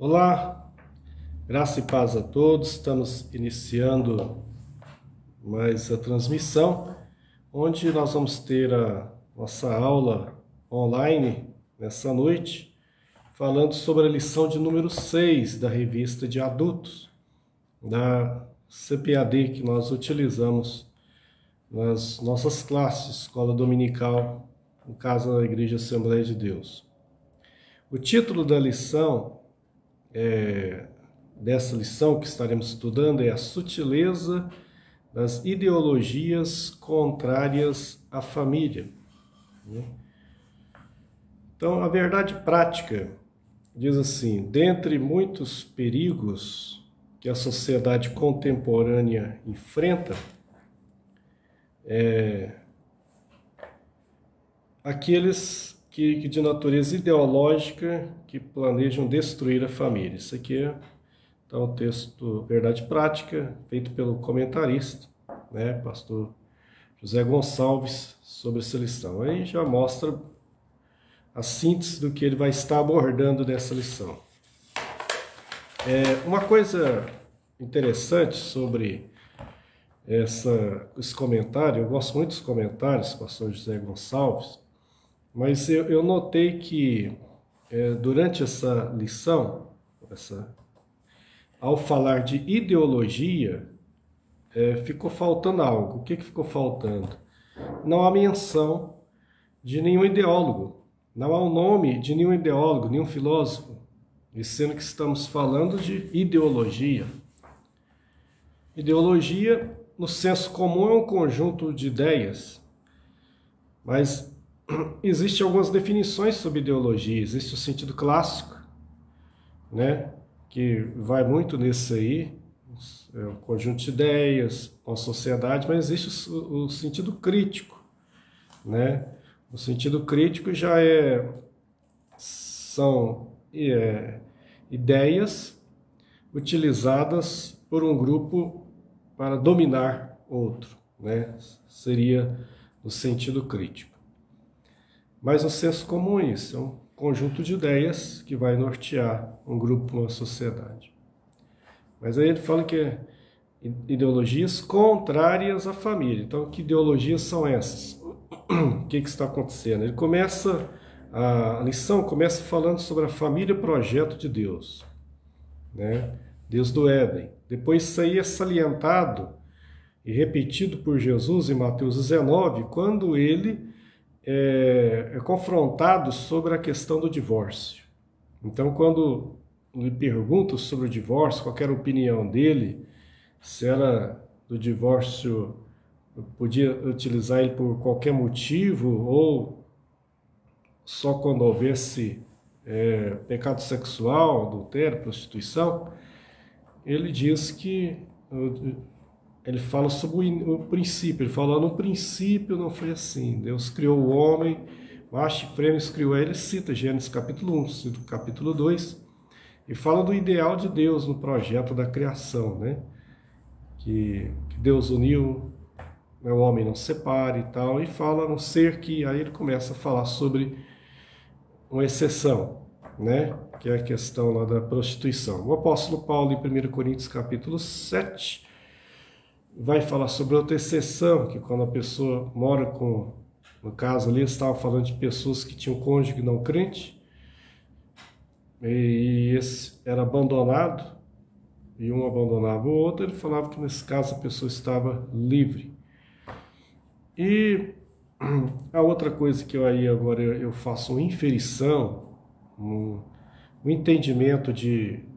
Olá, graça e paz a todos. Estamos iniciando mais a transmissão, onde nós vamos ter a nossa aula online nessa noite, falando sobre a lição de número 6 da revista de adultos, da CPAD, que nós utilizamos nas nossas classes, escola dominical, no caso da Igreja Assembleia de Deus. O título da lição dessa lição que estaremos estudando é a sutileza das ideologias contrárias à família. Então, a verdade prática diz assim: dentre muitos perigos que a sociedade contemporânea enfrenta, aqueles que de natureza ideológica que planejam destruir a família. Isso aqui é então, o texto Verdade Prática, feito pelo comentarista, pastor José Gonçalves, sobre essa lição. Aí já mostra a síntese do que ele vai estar abordando nessa lição. Uma coisa interessante sobre esse comentário, eu gosto muito dos comentários do pastor José Gonçalves, mas eu notei que durante essa lição, ao falar de ideologia, ficou faltando algo. O que ficou faltando? Não há menção de nenhum ideólogo, não há o nome de nenhum ideólogo, nenhum filósofo, e sendo que estamos falando de ideologia. Ideologia, no senso comum, é um conjunto de ideias, mas existem algumas definições sobre ideologia. Existe o sentido clássico, que vai muito nesse aí, um conjunto de ideias, uma sociedade, mas existe o sentido crítico, O sentido crítico já são ideias utilizadas por um grupo para dominar outro, Seria o sentido crítico. Mas o senso comum é isso, é um conjunto de ideias que vai nortear um grupo, uma sociedade. Mas aí ele fala que é ideologias contrárias à família. Então, que ideologias são essas? O que está acontecendo? A lição começa falando sobre a família projeto de Deus, Deus do Éden. Depois isso aí é salientado e repetido por Jesus em Mateus 19, quando ele é confrontado sobre a questão do divórcio. Então, quando lhe perguntam sobre o divórcio, qual era a opinião dele, se era do divórcio, podia utilizar ele por qualquer motivo, ou só quando houvesse pecado sexual, adultério, prostituição, ele diz que ele fala sobre o princípio. Ele fala: no princípio não foi assim. Deus criou o homem, macho e fêmea criou ele. Cita Gênesis capítulo 1, cita capítulo 2, e fala do ideal de Deus no projeto da criação, que Deus uniu, o homem não separe e tal, e fala no ser que, aí ele começa a falar sobre uma exceção, que é a questão lá da prostituição. O apóstolo Paulo, em 1 Coríntios capítulo 7, vai falar sobre outra exceção, que quando a pessoa mora com, no caso ali, eles estavam falando de pessoas que tinham cônjuge não crente, e esse era abandonado, e um abandonava o outro. Ele falava que nesse caso a pessoa estava livre. E a outra coisa que agora eu faço uma inferição, um entendimento de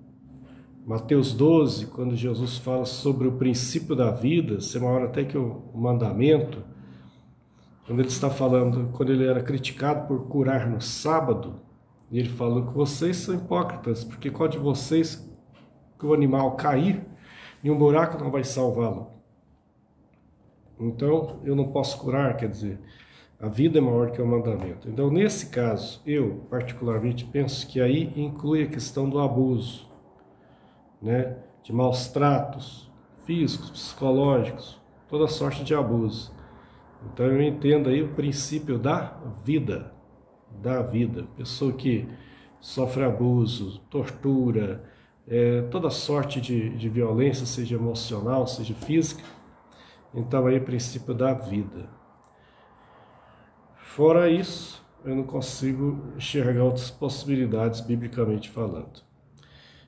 Mateus 12, quando Jesus fala sobre o princípio da vida, ser maior até que o mandamento, quando ele está falando, quando ele era criticado por curar no sábado, e ele falou que vocês são hipócritas, porque qual de vocês que o animal cair em um buraco não vai salvá-lo? Então, eu não posso curar, quer dizer, a vida é maior que o mandamento. Então, nesse caso, eu particularmente penso que aí inclui a questão do abuso, de maus tratos físicos, psicológicos, toda sorte de abuso. Então eu entendo aí o princípio da vida. Pessoa que sofre abuso, tortura, toda sorte de violência, seja emocional, seja física. Então aí o princípio da vida. Fora isso, eu não consigo enxergar outras possibilidades biblicamente falando.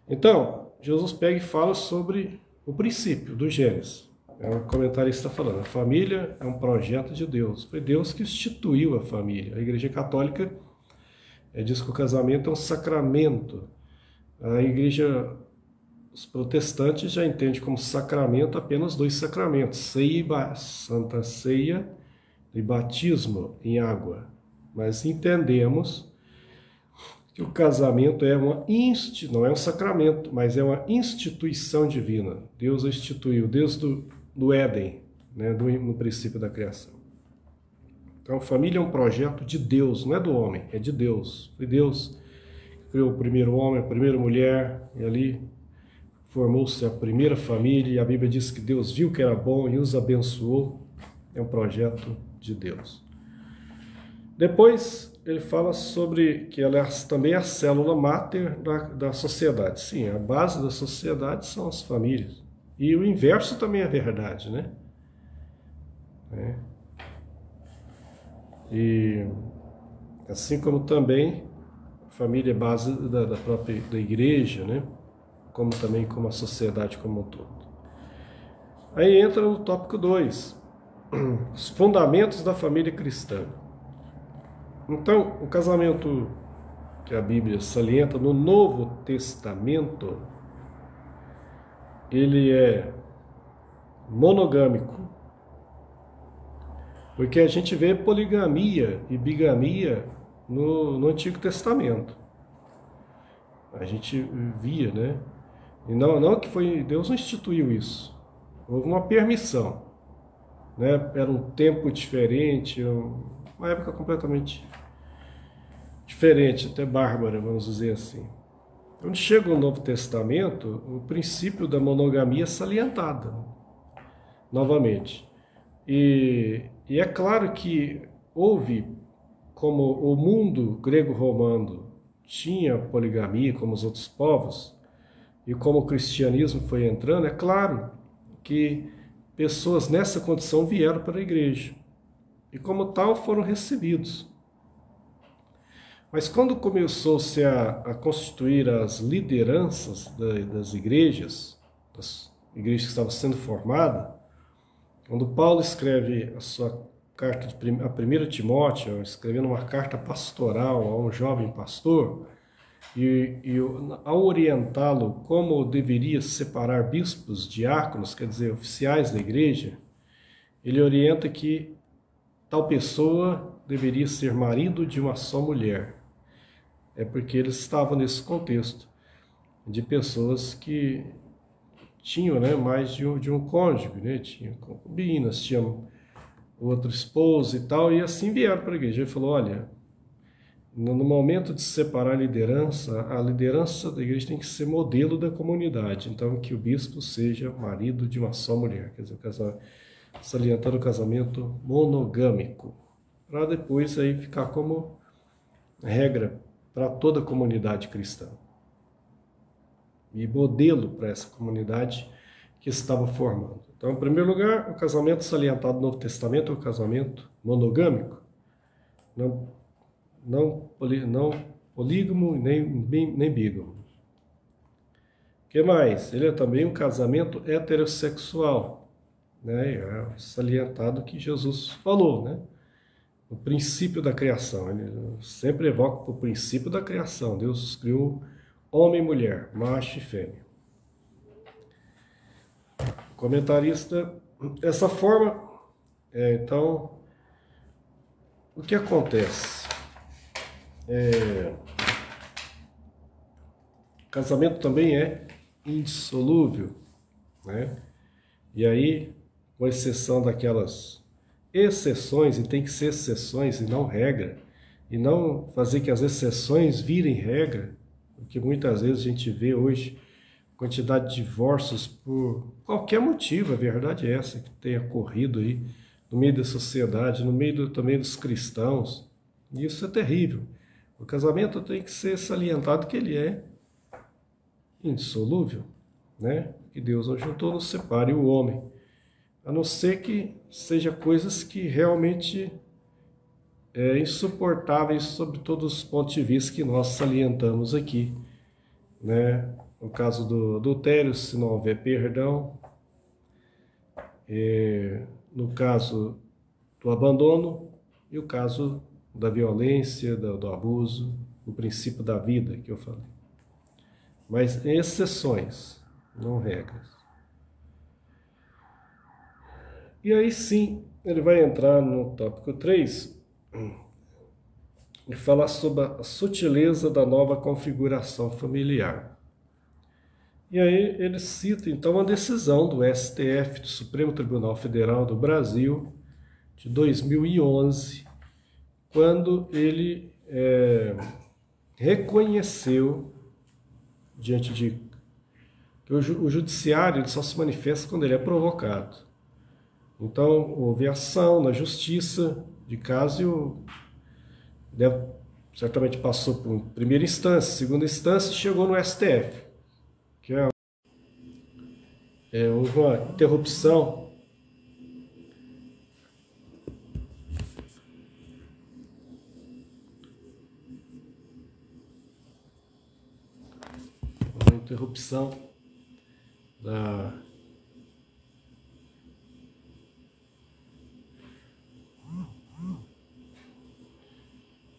Então, Jesus pega e fala sobre o princípio do Gênesis. O comentarista está falando, a família é um projeto de Deus. Foi Deus que instituiu a família. A Igreja Católica diz que o casamento é um sacramento. A Igreja, os protestantes já entendem como sacramento apenas 2 sacramentos, Santa Ceia e batismo em água. Mas entendemos que o casamento não é um sacramento, mas é uma instituição divina. Deus a instituiu desde do Éden, né, no princípio da criação. Então, a família é um projeto de Deus, não é do homem, é de Deus. Foi Deus que criou o primeiro homem, a primeira mulher, e ali formou-se a primeira família, e a Bíblia diz que Deus viu que era bom e os abençoou. É um projeto de Deus. Depois, ele fala sobre que ela também é a célula máter da sociedade. Sim, a base da sociedade são as famílias. E o inverso também é verdade, né? E assim como também a família é base da própria igreja, né? Como também como a sociedade como um todo. Aí entra no tópico 2, os fundamentos da família cristã. Então, o casamento que a Bíblia salienta no Novo Testamento, ele é monogâmico, porque a gente vê poligamia e bigamia no Antigo Testamento. A gente via, né? E não que foi, Deus não instituiu isso. Houve uma permissão, né? Era um tempo diferente, uma época completamente diferente, até bárbara, vamos dizer assim. Quando chega o Novo Testamento, o princípio da monogamia é salientado novamente. E é claro que houve, como o mundo grego-romano tinha poligamia, como os outros povos, e como o cristianismo foi entrando, é claro que pessoas nessa condição vieram para a igreja. E como tal foram recebidos. Mas quando começou-se a constituir as lideranças das igrejas que estavam sendo formadas, quando Paulo escreve a sua carta, a 1 Timóteo, escrevendo uma carta pastoral a um jovem pastor, e ao orientá-lo como deveria separar bispos, diáconos, quer dizer, oficiais da igreja, ele orienta que tal pessoa deveria ser marido de uma só mulher. É porque eles estavam nesse contexto de pessoas que tinham, né, mais de um cônjuge, né, tinham concubinas, tinham outro esposo e tal, e assim vieram para a igreja. Ele falou, olha, no momento de separar a liderança da igreja tem que ser modelo da comunidade, então que o bispo seja marido de uma só mulher, quer dizer, salientando o casamento monogâmico, para depois aí ficar como regra para toda a comunidade cristã. E modelo para essa comunidade que estava formando. Então, em primeiro lugar, o casamento salientado no Novo Testamento é o casamento monogâmico, não polígamo nem bígamo. O que mais? Ele é também um casamento heterossexual, né? É salientado que Jesus falou, né? O princípio da criação, ele sempre evoca o princípio da criação. Deus os criou homem e mulher, macho e fêmea. Comentarista, dessa forma, então, o que acontece? O casamento também é indissolúvel, né? E aí, com exceção daquelas exceções, e tem que ser exceções e não regra, e não fazer que as exceções virem regra, porque muitas vezes a gente vê hoje quantidade de divórcios por qualquer motivo, a verdade é essa, que tenha ocorrido aí no meio da sociedade, no meio também dos cristãos, e isso é terrível, O casamento tem que ser salientado que ele é indissolúvel, né? Que Deus não juntou, não separe o homem. A não ser que seja coisas que realmente insuportáveis sob todos os pontos de vista que nós salientamos aqui, né? No caso do adultério, se não houver perdão, no caso do abandono e o caso da violência, do abuso, o princípio da vida que eu falei. Mas exceções, não regras. E aí sim, ele vai entrar no tópico 3 e falar sobre a sutileza da nova configuração familiar. E aí ele cita então a decisão do STF, do Supremo Tribunal Federal do Brasil, de 2011, quando ele reconheceu, diante de que o judiciário ele só se manifesta quando ele é provocado. Então, houve ação na justiça de caso certamente passou por primeira instância, segunda instância e chegou no STF, que houve uma interrupção da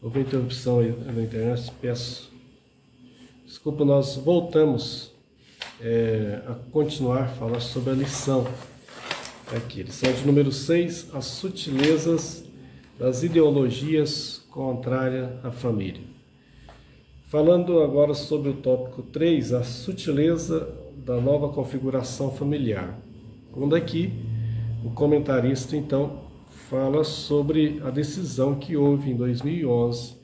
houve interrupção aí na internet, peço desculpa, nós voltamos a continuar a falar sobre a lição aqui, lição de número 6, as sutilezas das ideologias contrárias à família. Falando agora sobre o tópico 3, a sutileza da nova configuração familiar. Quando aqui o comentarista então fala sobre a decisão que houve em 2011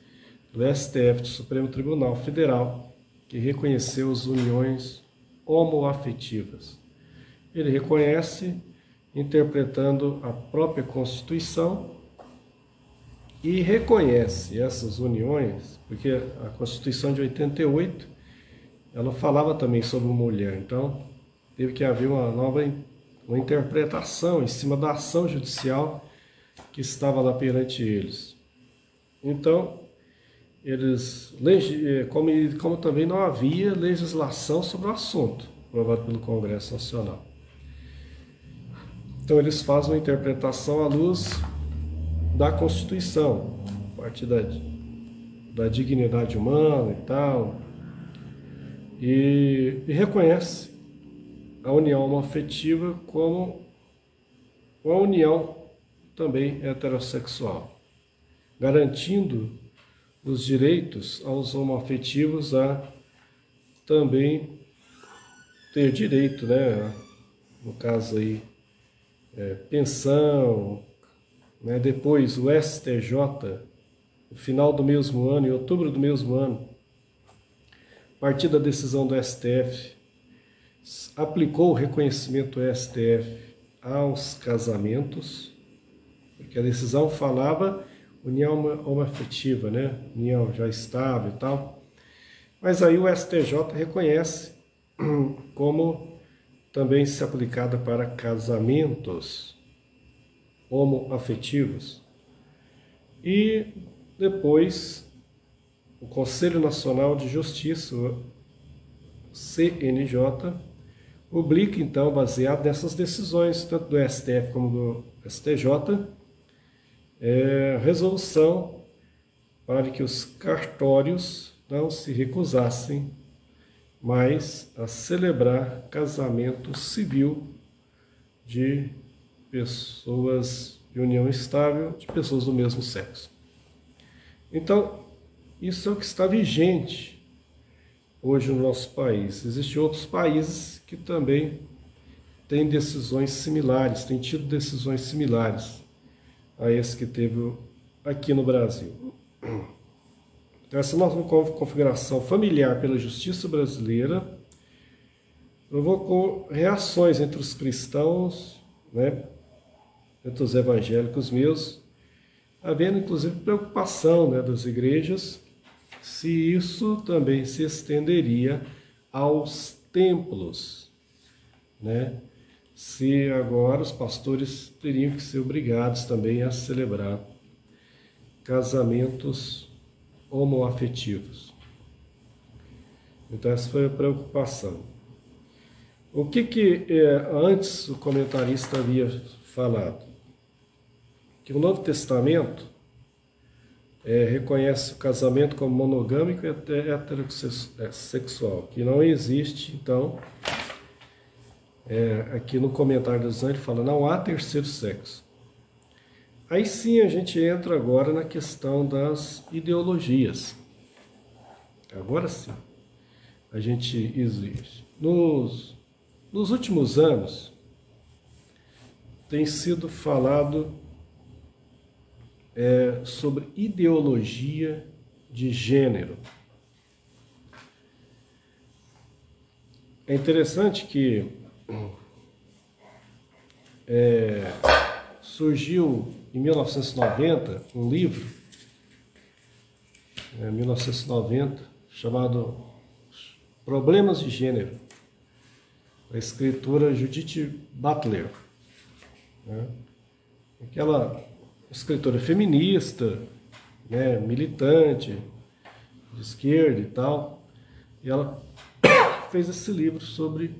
do STF, do Supremo Tribunal Federal, que reconheceu as uniões homoafetivas. Ele reconhece, interpretando a própria Constituição, e reconhece essas uniões, porque a Constituição de 88, ela falava também sobre mulher, então teve que haver uma interpretação em cima da ação judicial que estava lá perante eles. Então, como também não havia legislação sobre o assunto, aprovado pelo Congresso Nacional. Então, eles fazem uma interpretação à luz da Constituição, a partir da dignidade humana e tal, e reconhece a união homoafetiva como uma união também heterossexual, garantindo os direitos aos homoafetivos a também ter direito, né, no caso aí, pensão, né, depois o STJ, no final do mesmo ano, em outubro do mesmo ano, a partir da decisão do STF, aplicou o reconhecimento do STF aos casamentos, porque a decisão falava união homoafetiva, né? União já estável e tal. Mas aí o STJ reconhece como também se aplicada para casamentos homoafetivos. E depois o Conselho Nacional de Justiça, CNJ, publica então, baseado nessas decisões, tanto do STF como do STJ, resolução para que os cartórios não se recusassem mais a celebrar casamento civil de pessoas de união estável, de pessoas do mesmo sexo. Então, isso é o que está vigente hoje no nosso país. Existem outros países que também têm decisões similares, têm tido decisões similares a esse que teve aqui no Brasil. Então, essa nova configuração familiar pela justiça brasileira provocou reações entre os cristãos, né, entre os evangélicos mesmos, havendo inclusive preocupação, né, das igrejas se isso também se estenderia aos templos, né? Se agora os pastores teriam que ser obrigados também a celebrar casamentos homoafetivos. Então essa foi a preocupação. O que antes o comentarista havia falado? Que o Novo Testamento reconhece o casamento como monogâmico e até heterossexual, que não existe, então, aqui no comentário do Zan ele fala, não há terceiro sexo. Aí sim a gente entra agora na questão das ideologias. Agora sim, a gente existe. Nos últimos anos, tem sido falado sobre ideologia de gênero. É interessante que surgiu em 1990 um livro, 1990, chamado Problemas de Gênero, da escritora Judith Butler, né? Aquela escritora feminista, né, militante, de esquerda e tal, e ela fez esse livro sobre,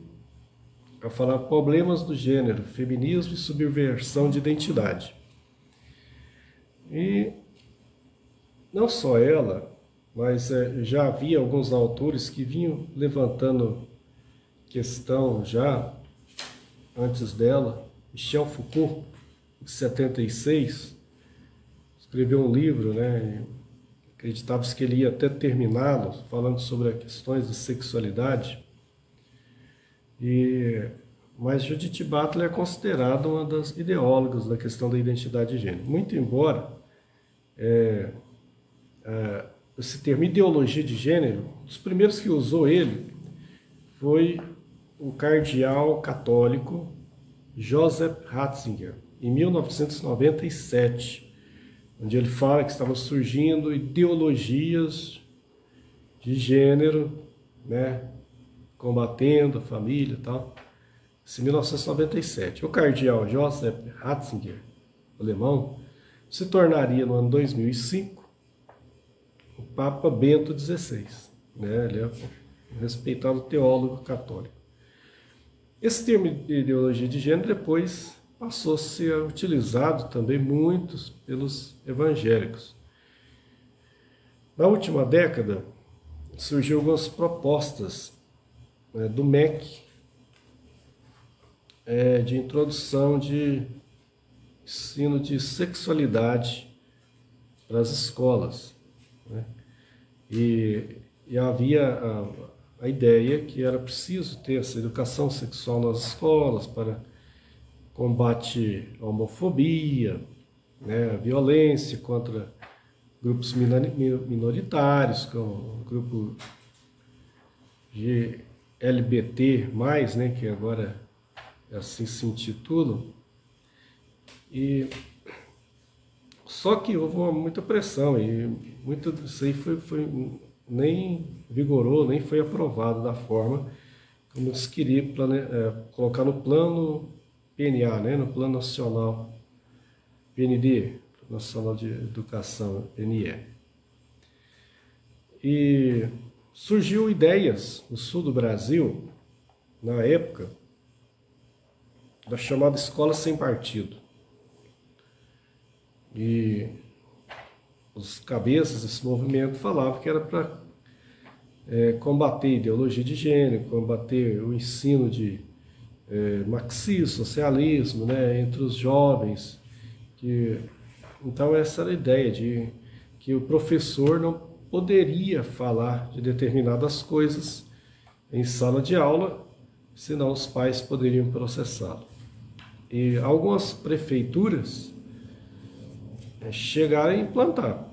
a falar problemas do gênero, feminismo e subversão de identidade. E não só ela, mas já havia alguns autores que vinham levantando questão já antes dela. Michel Foucault, em 76, escreveu um livro, né? Acreditava-se que ele ia até terminá-lo, falando sobre as questões de sexualidade. Mas Judith Butler é considerada uma das ideólogas da questão da identidade de gênero. Muito embora esse termo ideologia de gênero, um dos primeiros que usou ele foi o cardeal católico Joseph Ratzinger, em 1997, onde ele fala que estavam surgindo ideologias de gênero, né, combatendo a família e tal. Isso em 1997. O cardeal Joseph Ratzinger, alemão, se tornaria no ano 2005 o Papa Bento XVI, né? Ele é um respeitado teólogo católico. Esse termo de ideologia de gênero depois passou a ser utilizado também muitos pelos evangélicos. Na última década, surgiu algumas propostas do MEC de introdução de ensino de sexualidade para as escolas, né? E havia a ideia que era preciso ter essa educação sexual nas escolas para combate à homofobia, né, a violência contra grupos minoritários, como o grupo de LGBT+, né, que agora assim se intitulam. Só que houve muita pressão e muito disso aí nem vigorou, nem foi aprovado da forma como eles queriam colocar no plano PNA, né, no Plano Nacional, PND, Nacional de Educação, PNE. E surgiu ideias no sul do Brasil, na época, da chamada Escola Sem Partido. E os cabeças desse movimento falavam que era para combater a ideologia de gênero, combater o ensino de marxismo, socialismo, né, entre os jovens. Então essa era a ideia de que o professor não poderia falar de determinadas coisas em sala de aula, senão os pais poderiam processá-lo. E algumas prefeituras chegaram a implantar,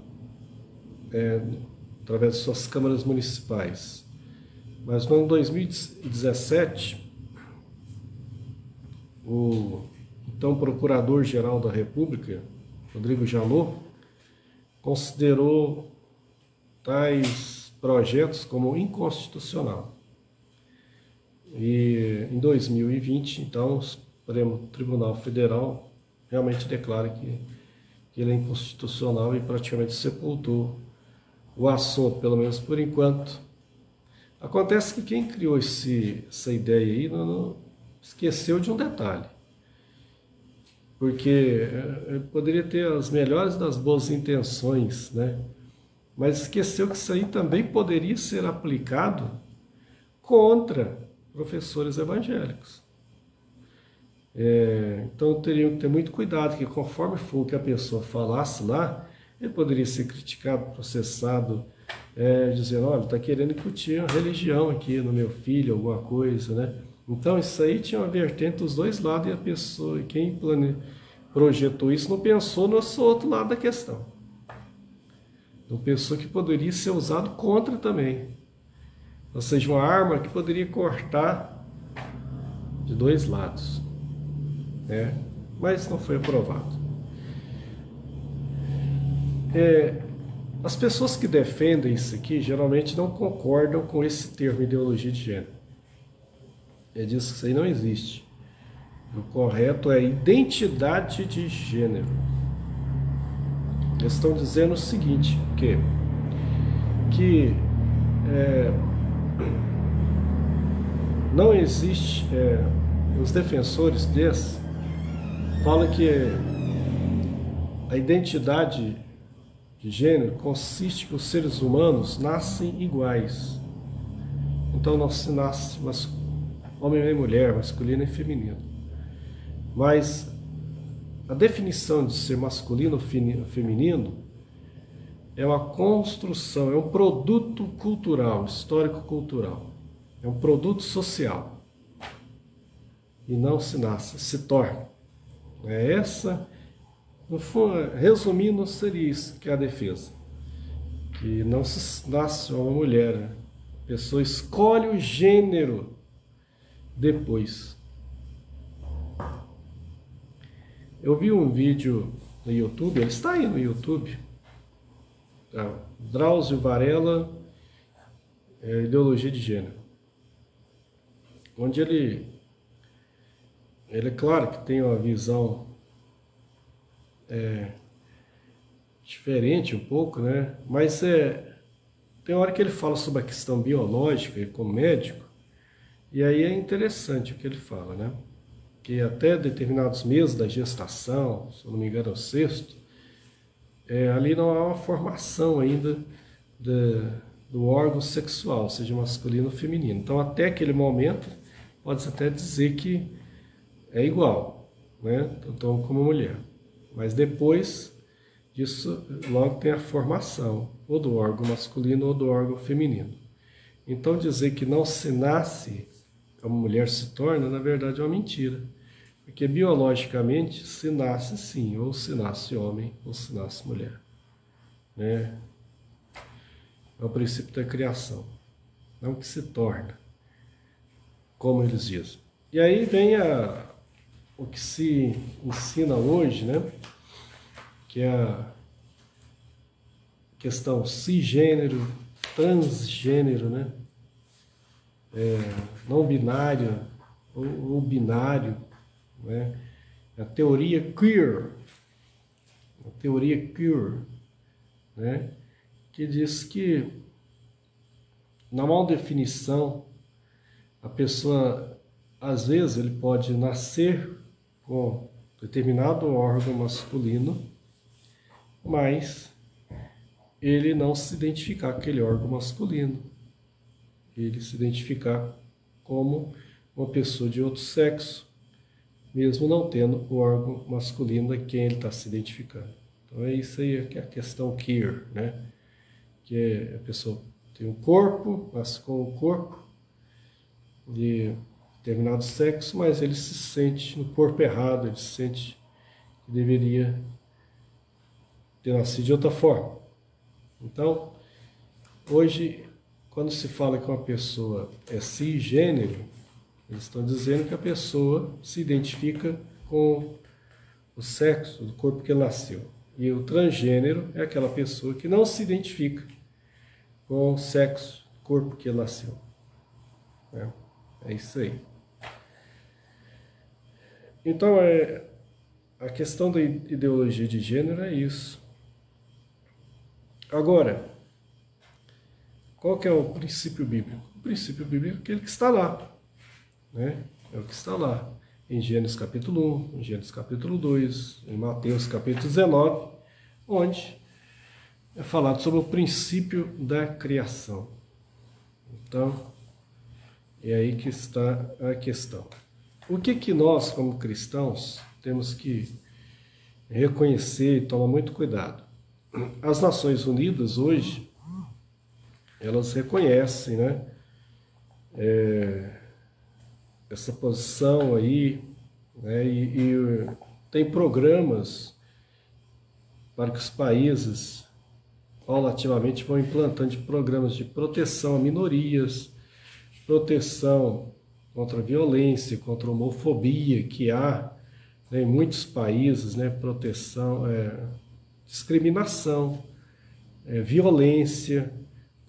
através de suas câmaras municipais. Mas no ano 2017, o então Procurador-Geral da República, Rodrigo Janot, considerou tais projetos como inconstitucional. E em 2020, então, o Supremo Tribunal Federal realmente declara que ele é inconstitucional e praticamente sepultou o assunto, pelo menos por enquanto. Acontece que quem criou essa ideia aí não esqueceu de um detalhe. Porque ele poderia ter as melhores das boas intenções, né? Mas esqueceu que isso aí também poderia ser aplicado contra professores evangélicos. Então teriam que ter muito cuidado, que conforme for o que a pessoa falasse lá, ele poderia ser criticado, processado, dizendo, olha, está querendo incutir a religião aqui no meu filho, alguma coisa, né? Então isso aí tinha uma vertente dos dois lados e a pessoa, quem projetou isso, não pensou no outro lado da questão. Não pensou que poderia ser usado contra também. Ou seja, uma arma que poderia cortar de dois lados, né? Mas não foi aprovado. As pessoas que defendem isso aqui geralmente não concordam com esse termo ideologia de gênero. Diz que isso aí não existe. O correto é identidade de gênero. Eles estão dizendo o seguinte, que não existe, os defensores desse falam que a identidade de gênero consiste que os seres humanos nascem iguais. Então não se nasce homem e mulher, masculino e feminino. Mas a definição de ser masculino ou feminino é uma construção, é um produto cultural, histórico-cultural. É um produto social. E não se nasce, se torna. Resumindo, seria isso que é a defesa. Que não se nasce uma mulher, a pessoa escolhe o gênero depois. Eu vi um vídeo no YouTube, ele está aí no YouTube, Drauzio Varela, Ideologia de Gênero, onde ele é claro que tem uma visão diferente um pouco, né? Mas tem hora que ele fala sobre a questão biológica, como médico, e aí é interessante o que ele fala, né? Que até determinados meses da gestação, se eu não me engano é o sexto, ali não há uma formação ainda do órgão sexual, seja masculino ou feminino. Então até aquele momento pode-se até dizer que é igual, né? Tanto homem como mulher. Mas depois disso logo tem a formação, ou do órgão masculino ou do órgão feminino. Então dizer que não se nasce como mulher se torna, na verdade é uma mentira. Porque biologicamente se nasce sim, ou se nasce homem, ou se nasce mulher. Né? É o princípio da criação, não que se torna, como eles dizem. E aí vem o que se ensina hoje, né? Que é a questão cisgênero, transgênero, né? Não binário ou binário, né? A teoria queer, né? Que diz que, na mal definição, a pessoa, às vezes, ele pode nascer com determinado órgão masculino, mas ele não se identificar com aquele órgão masculino. Ele se identificar como uma pessoa de outro sexo, mesmo não tendo o órgão masculino a quem ele está se identificando. Então é isso aí que é a questão queer, né? Que a pessoa tem um corpo, nasce com um corpo de determinado sexo, mas ele se sente no corpo errado, ele se sente que deveria ter nascido de outra forma. Então, hoje, quando se fala que uma pessoa é cisgênero, eles estão dizendo que a pessoa se identifica com o sexo do corpo que ele nasceu. E o transgênero é aquela pessoa que não se identifica com o sexo, corpo que ele nasceu. Né? É isso aí. Então, a questão da ideologia de gênero é isso. Agora, qual que é o princípio bíblico? O princípio bíblico é aquele que está lá. Né? É o que está lá. Em Gênesis capítulo 1, em Gênesis capítulo 2, em Mateus capítulo 19, onde é falado sobre o princípio da criação. Então, é aí que está a questão. O que nós, como cristãos, temos que reconhecer e tomar muito cuidado? As Nações Unidas, hoje, elas reconhecem, né, essa posição aí, né, e tem programas para que os países paulatinamente vão implantando programas de proteção a minorias, proteção contra a violência, contra a homofobia que há, né, em muitos países, né, proteção, discriminação, violência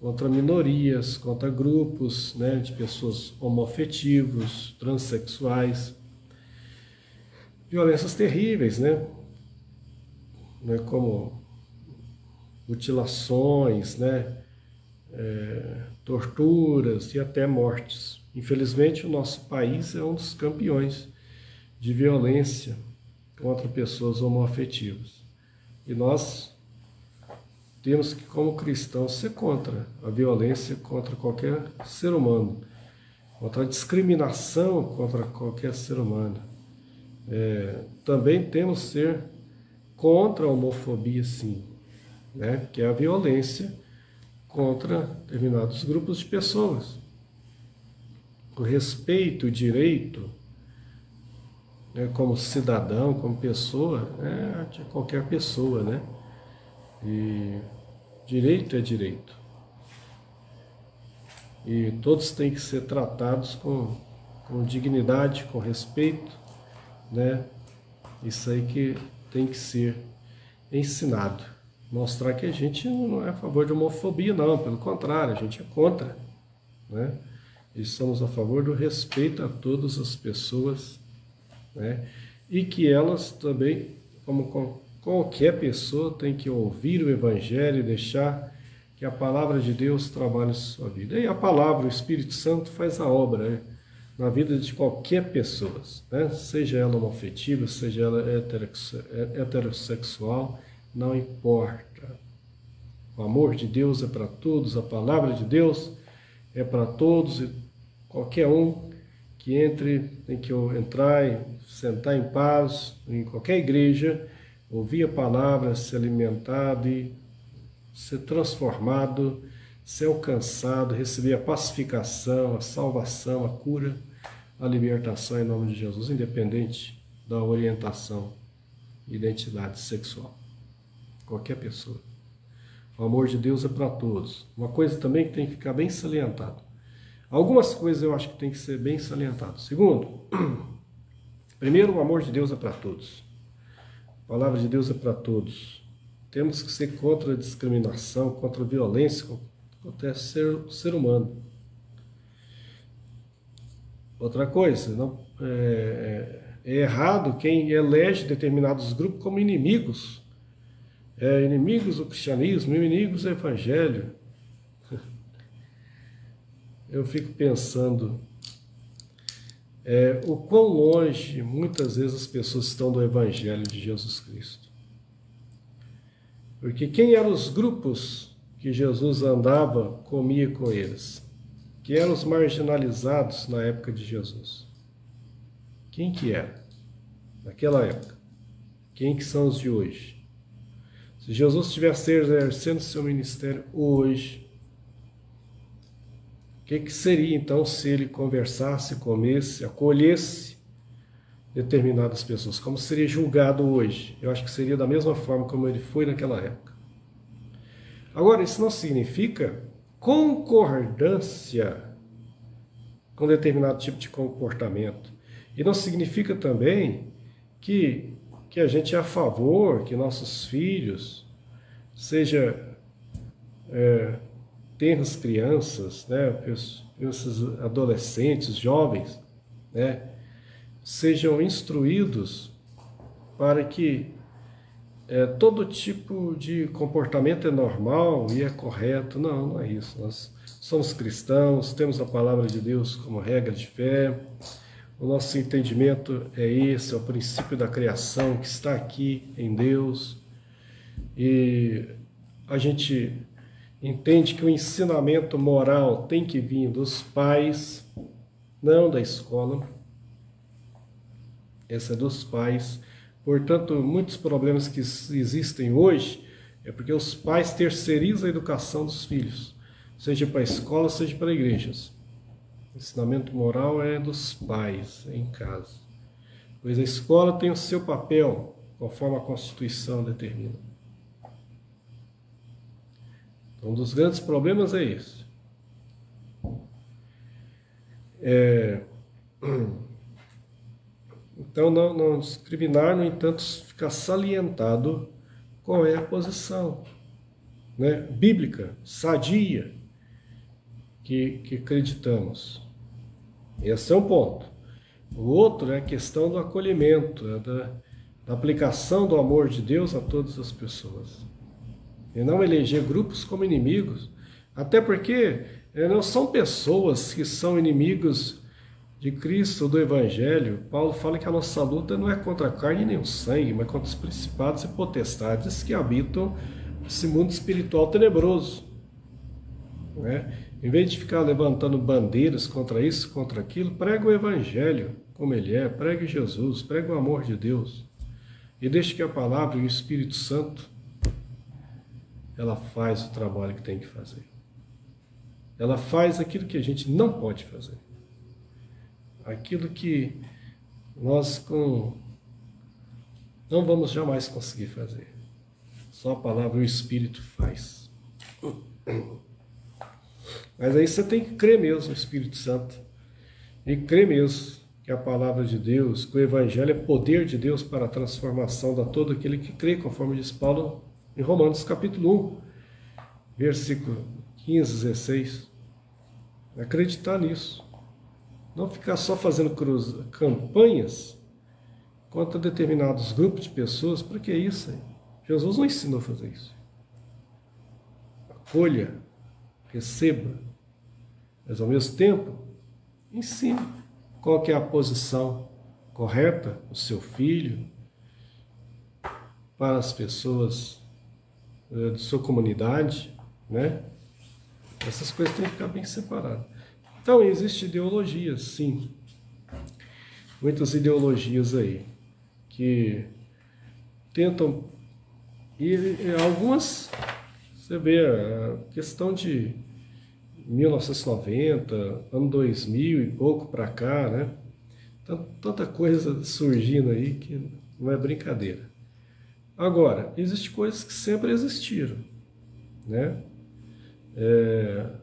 contra minorias, contra grupos, né, de pessoas homoafetivos, transexuais, violências terríveis, né, como mutilações, né, torturas e até mortes. Infelizmente, o nosso país é um dos campeões de violência contra pessoas homoafetivas. E nós temos que, como cristãos, ser contra a violência contra qualquer ser humano, contra a discriminação contra qualquer ser humano. Também temos que ser contra a homofobia, sim, né? Que é a violência contra determinados grupos de pessoas. O respeito, o direito, né, como cidadão, como pessoa, de qualquer pessoa, né? E direito é direito. E todos têm que ser tratados com dignidade, com respeito, né? Isso aí que tem que ser ensinado. Mostrar que a gente não é a favor de homofobia, não. Pelo contrário, a gente é contra, né? E somos a favor do respeito a todas as pessoas, né? E que elas também, como qualquer pessoa, tem que ouvir o Evangelho e deixar que a palavra de Deus trabalhe em sua vida. E a palavra, o Espírito Santo, faz a obra, né, na vida de qualquer pessoa, né? Seja ela homoafetiva, seja ela heterossexual, não importa. O amor de Deus é para todos, a palavra de Deus é para todos, e qualquer um que entre tem que entrar e sentar em paz em qualquer igreja, ouvir a palavra, ser alimentado e ser transformado, ser alcançado, receber a pacificação, a salvação, a cura, a libertação em nome de Jesus, independente da orientação, identidade sexual. Qualquer pessoa. O amor de Deus é para todos. Uma coisa também que tem que ficar bem salientado. Algumas coisas eu acho que tem que ser bem salientado. Segundo, primeiro, o amor de Deus é para todos. A palavra de Deus é para todos. Temos que ser contra a discriminação, contra a violência contra o ser humano. Outra coisa, é errado quem elege determinados grupos como inimigos. Inimigos do cristianismo, inimigos do evangelho. Eu fico pensando o quão longe muitas vezes as pessoas estão do evangelho de Jesus Cristo. Porque quem eram os grupos que Jesus andava, comia com eles? Que eram os marginalizados na época de Jesus? Quem que era naquela época? Quem que são os de hoje? Se Jesus estivesse exercendo seu ministério hoje, o que seria então se ele conversasse, comesse, acolhesse determinadas pessoas? Como seria julgado hoje? Eu acho que seria da mesma forma como ele foi naquela época. Agora, isso não significa concordância com determinado tipo de comportamento. E não significa também que a gente é a favor que nossos filhos tenras crianças, né, crianças, adolescentes, jovens, né, sejam instruídos para que todo tipo de comportamento é normal e é correto. Não, não é isso. Nós somos cristãos, temos a palavra de Deus como regra de fé. O nosso entendimento é esse, é o princípio da criação que está aqui em Deus. E a gente entende que o ensinamento moral tem que vir dos pais, não da escola. Essa é dos pais. Portanto, muitos problemas que existem hoje é porque os pais terceirizam a educação dos filhos, seja para a escola, seja para igrejas. O ensinamento moral é dos pais, em casa. Pois a escola tem o seu papel, conforme a Constituição determina. Então, um dos grandes problemas é esse. Então, não discriminar, no entanto, ficar salientado qual é a posição, né, bíblica, sadia, que acreditamos. Esse é um ponto. O outro é a questão do acolhimento, da aplicação do amor de Deus a todas as pessoas. E não eleger grupos como inimigos, até porque não são pessoas que são inimigos de Cristo, do Evangelho. Paulo fala que a nossa luta não é contra a carne nem o sangue, mas contra os principados e potestades que habitam esse mundo espiritual tenebroso. Né? Em vez de ficar levantando bandeiras contra isso, contra aquilo, prega o Evangelho como ele é, pregue Jesus, pregue o amor de Deus. E deixe que a palavra e o Espírito Santo, ela faz o trabalho que tem que fazer. Ela faz aquilo que a gente não pode fazer. Aquilo que nós não vamos jamais conseguir fazer. Só a palavra e o Espírito faz. Mas aí você tem que crer mesmo no Espírito Santo. E crer mesmo que a palavra de Deus, que o Evangelho é poder de Deus para a transformação de todo aquele que crê, conforme diz Paulo em Romanos capítulo 1, versículo 15, 16. Acreditar nisso. Não ficar só fazendo campanhas contra determinados grupos de pessoas. Para que isso aí? Jesus não ensinou a fazer isso. Acolha, receba, mas ao mesmo tempo, ensine qual que é a posição correta do seu filho para as pessoas de sua comunidade, né? Essas coisas têm que ficar bem separadas. Então, existem ideologias, sim. Muitas ideologias aí, que tentam... E algumas, você vê, a questão de 1990, ano 2000 e pouco para cá, né? Tanta coisa surgindo aí que não é brincadeira. Agora, existem coisas que sempre existiram, né?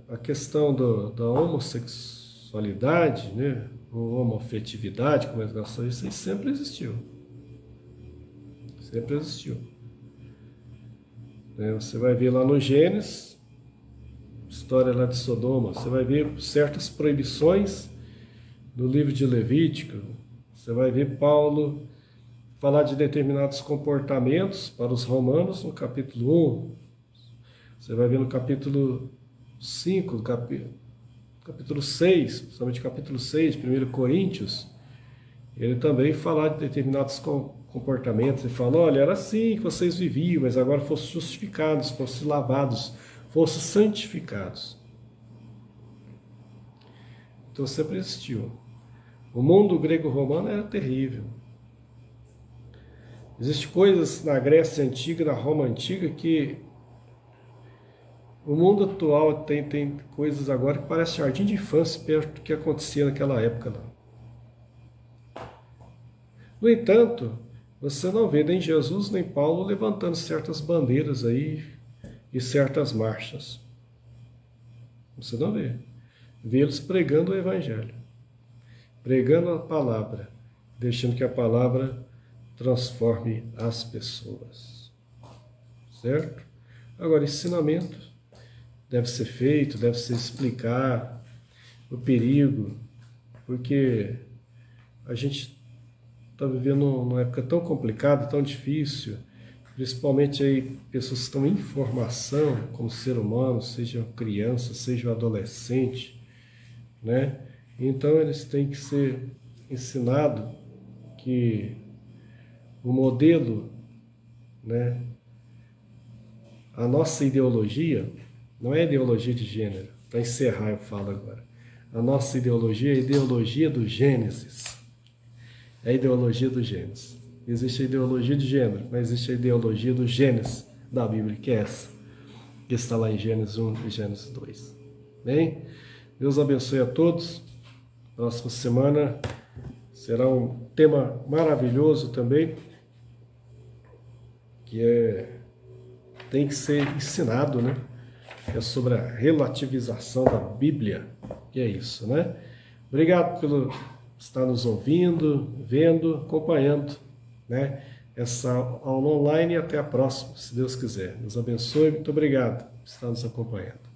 A questão da homossexualidade, né, ou homoafetividade, como eles gostam, isso aí sempre existiu. Sempre existiu. Você vai ver lá no Gênesis, história lá de Sodoma, você vai ver certas proibições no livro de Levítico, você vai ver Paulo falar de determinados comportamentos para os romanos no capítulo 1, você vai ver no capítulo 5, capítulo 6, principalmente capítulo 6, 1 Coríntios, ele também fala de determinados comportamentos. Ele fala, olha, era assim que vocês viviam, mas agora fossem justificados, fossem lavados, fossem santificados. Então sempre existiu. O mundo grego-romano era terrível. Existem coisas na Grécia Antiga, na Roma Antiga, que o mundo atual tem coisas agora que parece jardim de infância perto do que acontecia naquela época lá. No entanto, você não vê nem Jesus nem Paulo levantando certas bandeiras aí e certas marchas. Você não vê. Vê eles pregando o Evangelho, pregando a palavra, deixando que a palavra transforme as pessoas. Certo? Agora, ensinamento deve ser feito, deve ser explicar o perigo, porque a gente está vivendo uma época tão complicada, tão difícil, principalmente aí pessoas que estão em formação como ser humano, seja criança, seja adolescente, né? Então eles têm que ser ensinados que o modelo, né, a nossa ideologia, não é ideologia de gênero, para encerrar eu falo agora, a nossa ideologia é a ideologia do Gênesis, é a ideologia do Gênesis. Existe a ideologia de gênero, mas existe a ideologia do Gênesis da Bíblia, que é essa, que está lá em Gênesis 1 e Gênesis 2. Bem? Deus abençoe a todos. Próxima semana será um tema maravilhoso também, que tem que ser ensinado, né? É sobre a relativização da Bíblia, que é isso, né? Obrigado por estar nos ouvindo, vendo, acompanhando, né? Essa aula online e até a próxima, se Deus quiser. Deus abençoe, muito obrigado por estar nos acompanhando.